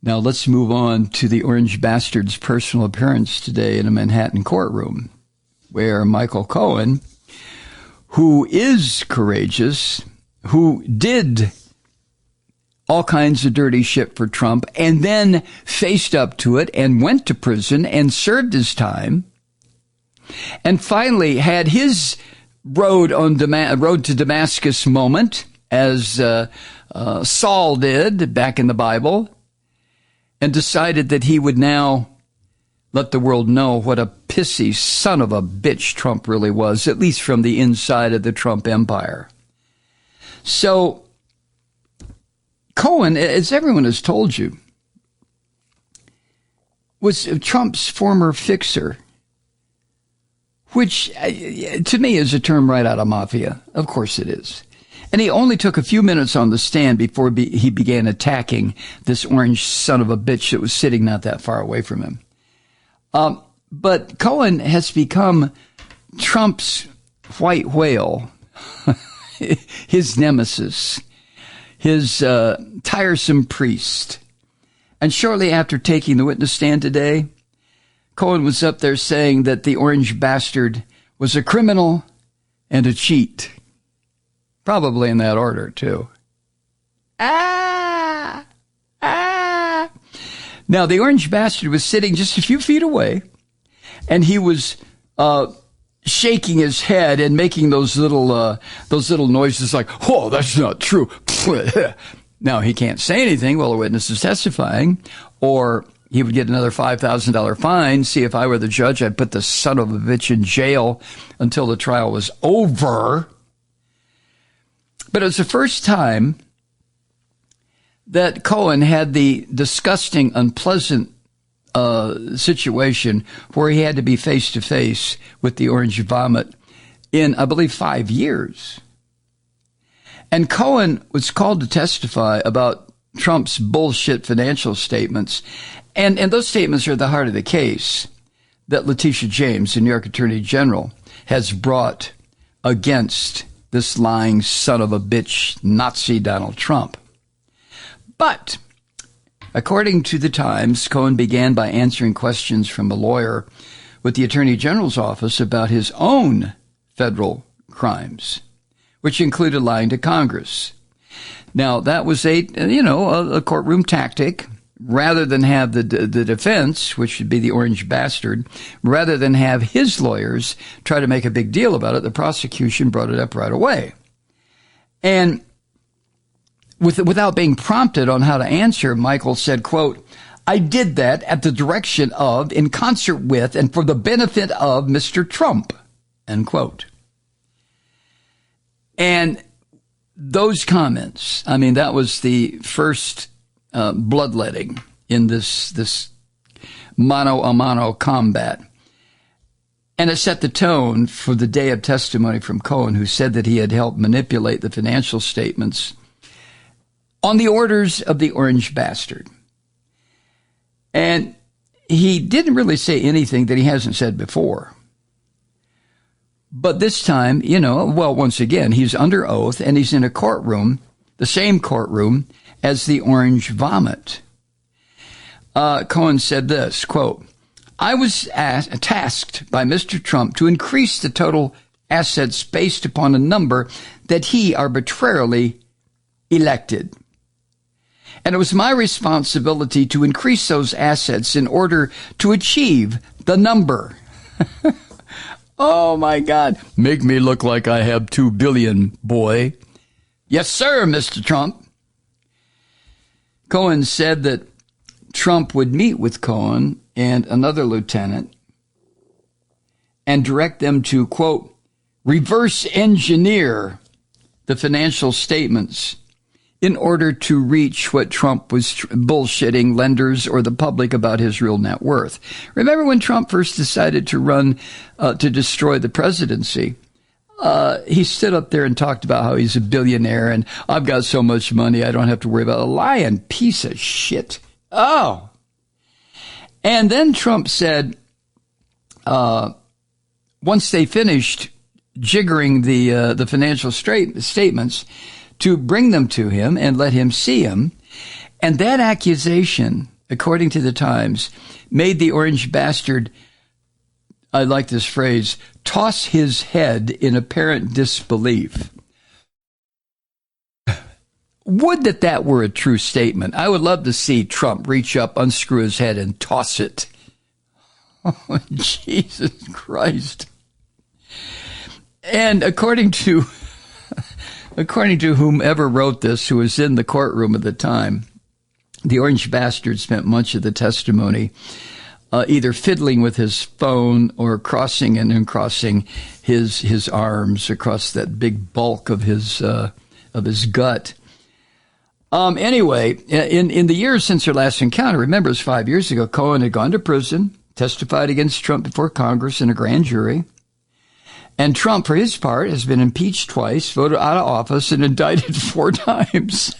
Now let's move on to the orange bastard's personal appearance today in a Manhattan courtroom, where Michael Cohen, who is courageous, who did all kinds of dirty shit for Trump and then faced up to it and went to prison and served his time, and finally had his road to Damascus moment, as Saul did back in the Bible, and decided that he would now let the world know what a pissy son of a bitch Trump really was, at least from the inside of the Trump empire. So Cohen, as everyone has told you, was Trump's former fixer, which to me is a term right out of Mafia. Of course it is. And he only took a few minutes on the stand before he began attacking this orange son of a bitch that was sitting not that far away from him. But Cohen has become Trump's white whale, his nemesis, his tiresome priest. And shortly after taking the witness stand today, Cohen was up there saying that the orange bastard was a criminal and a cheat. Probably in that order, too. Now, the orange bastard was sitting just a few feet away, and he was shaking his head and making those little noises like, "Oh, that's not true." Now, he can't say anything while the witness is testifying, or he would get another $5,000 fine. See, if I were the judge, I'd put the son of a bitch in jail until the trial was over. But it was the first time that Cohen had the disgusting, unpleasant situation where he had to be face-to-face with the orange vomit in, I believe, 5 years. And Cohen was called to testify about Trump's bullshit financial statements. And those statements are at the heart of the case that Letitia James, the New York Attorney General, has brought against this lying son of a bitch, Nazi Donald Trump. But according to the Times, Cohen began by answering questions from a lawyer with the Attorney General's office about his own federal crimes, which included lying to Congress. Now, that was a courtroom tactic. Rather than have the defense, which should be the orange bastard, rather than have his lawyers try to make a big deal about it, the prosecution brought it up right away. And without being prompted on how to answer, Michael said, quote, "I did that at the direction of, in concert with, and for the benefit of Mr. Trump," end quote. And those comments, I mean, that was the first bloodletting in this mano-a-mano combat. And it set the tone for the day of testimony from Cohen, who said that he had helped manipulate the financial statements on the orders of the orange bastard. And he didn't really say anything that he hasn't said before. But this time, once again, he's under oath and he's in a courtroom, the same courtroom as the orange vomit. Cohen said this, quote, "I was tasked by Mr. Trump to increase the total assets based upon a number that he arbitrarily elected. And it was my responsibility to increase those assets in order to achieve the number." Oh, my God. Make me look like I have 2 billion, boy. Yes, sir, Mr. Trump. Cohen said that Trump would meet with Cohen and another lieutenant and direct them to, quote, "reverse engineer the financial statements in order to reach what Trump was bullshitting lenders or the public about his real net worth." Remember when Trump first decided to run to destroy the presidency? He stood up there and talked about how he's a billionaire and I've got so much money I don't have to worry about a lying piece of shit. Oh. And then Trump said, once they finished jiggering the financial statements, to bring them to him and let him see him. And that accusation according to the Times, made the orange bastard, I like this phrase, toss his head in apparent disbelief. Would that were a true statement. I would love to see Trump reach up, unscrew his head, and toss it. Oh, Jesus Christ. And according to whomever wrote this, who was in the courtroom at the time, the orange bastard spent much of the testimony either fiddling with his phone or crossing and uncrossing his arms across that big bulk of his gut. Anyway, in the years since their last encounter, remember it was 5 years ago, Cohen had gone to prison, testified against Trump before Congress in a grand jury. And Trump, for his part, has been impeached twice, voted out of office, and indicted 4 times.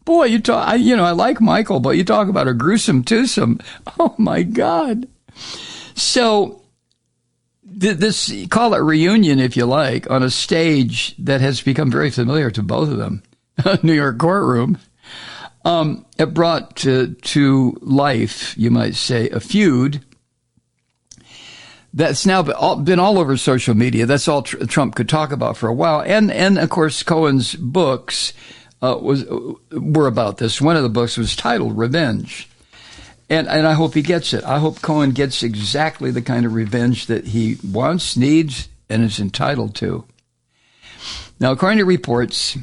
Boy, I like Michael, but you talk about a gruesome twosome. Oh, my God. So this, call it reunion, if you like, on a stage that has become very familiar to both of them, New York courtroom, it brought to life, you might say, a feud that's now been all over social media. That's all Trump could talk about for a while. And of course, Cohen's books were about this. One of the books was titled Revenge. And I hope he gets it. I hope Cohen gets exactly the kind of revenge that he wants, needs, and is entitled to. Now, according to reports,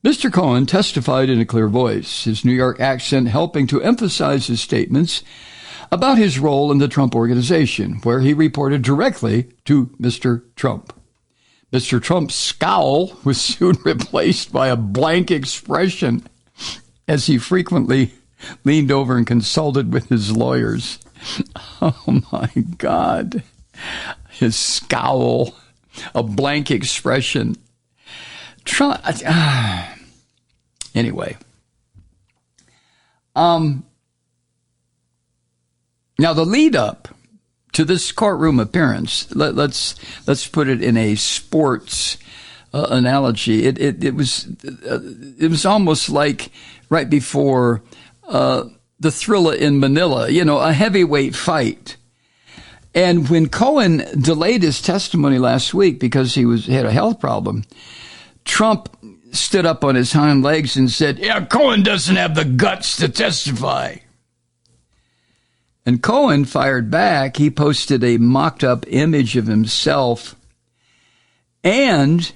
Mr. Cohen testified in a clear voice, his New York accent helping to emphasize his statements about his role in the Trump Organization, where he reported directly to Mr. Trump. Mr. Trump's scowl was soon replaced by a blank expression as he frequently leaned over and consulted with his lawyers. Oh, my God. His scowl, a blank expression. Trump, anyway. Now, the lead up to this courtroom appearance, let's put it in a sports analogy. It was almost like right before the Thrilla in Manila, a heavyweight fight. And when Cohen delayed his testimony last week because he had a health problem, Trump stood up on his hind legs and said, "Yeah, Cohen doesn't have the guts to testify." And Cohen fired back. He posted a mocked-up image of himself and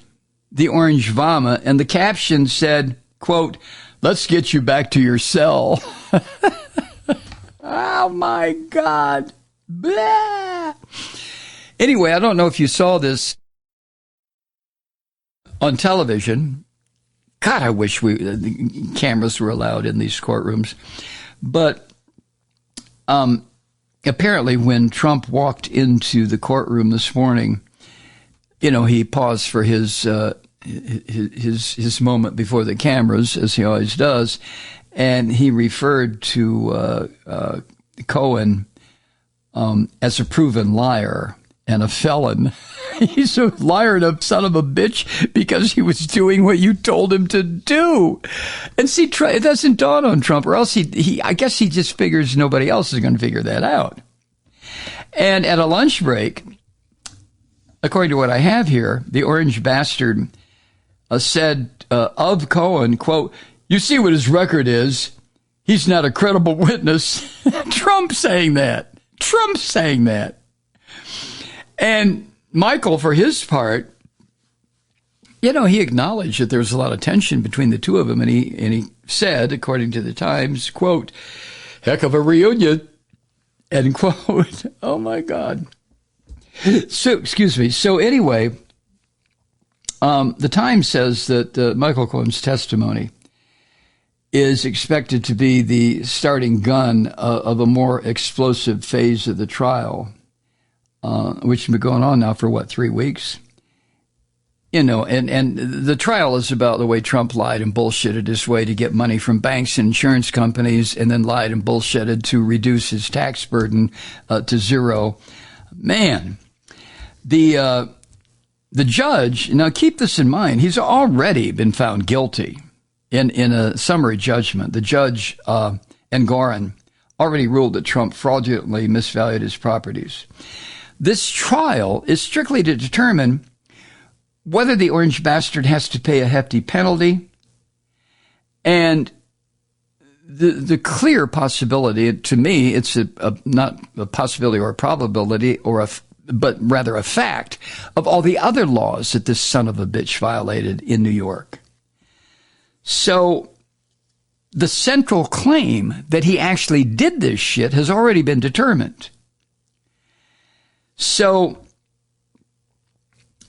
the orange vomit, and the caption said, quote, "Let's get you back to your cell." Oh, my God. Blah. Anyway, I don't know if you saw this on television. God, I wish the cameras were allowed in these courtrooms. But apparently when Trump walked into the courtroom this morning, he paused for his moment before the cameras, as he always does, and he referred to Cohen as a proven liar and a felon. He's a liar and a son of a bitch because he was doing what you told him to do. And see, it doesn't dawn on Trump, or else I guess he just figures nobody else is going to figure that out. And at a lunch break, according to what I have here, the orange bastard said of Cohen, quote, "You see what his record is. He's not a credible witness." Trump saying that. And Michael, for his part, he acknowledged that there was a lot of tension between the two of them, and he said, according to the Times, quote, "Heck of a reunion," end quote. Oh, my God. So, excuse me. So anyway, the Times says that Michael Cohen's testimony is expected to be the starting gun of a more explosive phase of the trial, which has been going on now for, 3 weeks? And the trial is about the way Trump lied and bullshitted his way to get money from banks and insurance companies, and then lied and bullshitted to reduce his tax burden to zero. Man, the judge, now keep this in mind, he's already been found guilty in a summary judgment. The judge and Gorin already ruled that Trump fraudulently misvalued his properties. This trial is strictly to determine whether the orange bastard has to pay a hefty penalty, and the clear possibility, to me, it's not a possibility or a probability but rather a fact of all the other laws that this son of a bitch violated in New York. So the central claim that he actually did this shit has already been determined. So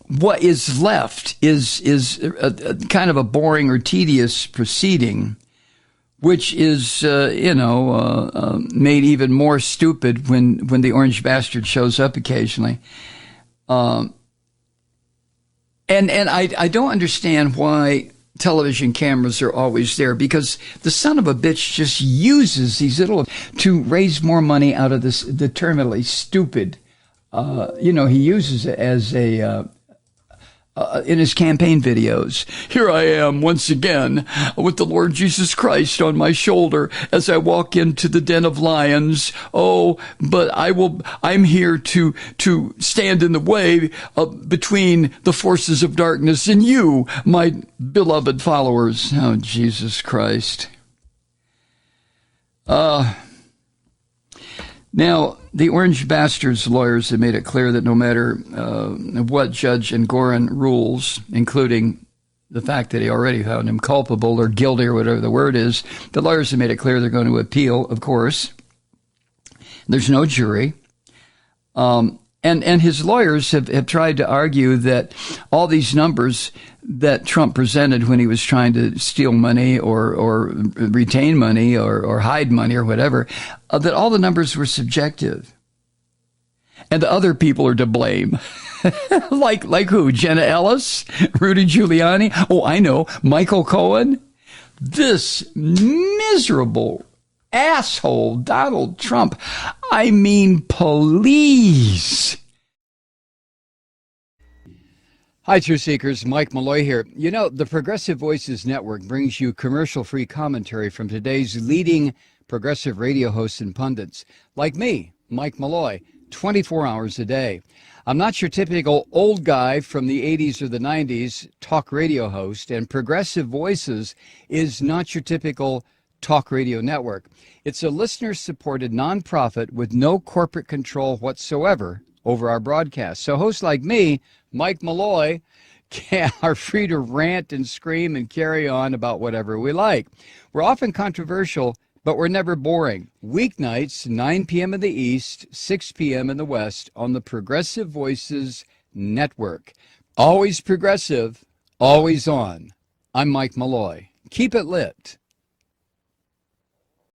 what is left is a kind of a boring or tedious proceeding, which is, made even more stupid when the orange bastard shows up occasionally. And I don't understand why television cameras are always there, because the son of a bitch just uses these little to raise more money out of this determinedly stupid. He uses it as in his campaign videos. Here I am once again with the Lord Jesus Christ on my shoulder as I walk into the den of lions. Oh, but I'm here to stand in the way between the forces of darkness and you, my beloved followers. Oh, Jesus Christ. Now, the orange bastard's lawyers have made it clear that no matter what Judge Gorin rules, including the fact that he already found him culpable or guilty or whatever the word is, the lawyers have made it clear they're going to appeal, of course. There's no jury. And his lawyers have tried to argue that all these numbers that Trump presented when he was trying to steal money or retain money or hide money or whatever, that all the numbers were subjective. And the other people are to blame. like who? Jenna Ellis? Rudy Giuliani? Oh, I know. Michael Cohen? This miserable asshole Donald Trump. I mean, please. Hi, Truth Seekers. Mike Malloy here. You know, the Progressive Voices Network brings you commercial-free commentary from today's leading progressive radio hosts and pundits, like me, Mike Malloy, 24 hours a day. I'm not your typical old guy from the 80s or the 90s talk radio host, and Progressive Voices is not your typical talk radio network. It's a listener-supported nonprofit with no corporate control whatsoever over our broadcast. So hosts like me, Mike Malloy, are free to rant and scream and carry on about whatever we like. We're often controversial, but we're never boring. Weeknights, 9 p.m. in the East, 6 p.m. in the West on the Progressive Voices Network. Always progressive, always on. I'm Mike Malloy. Keep it lit.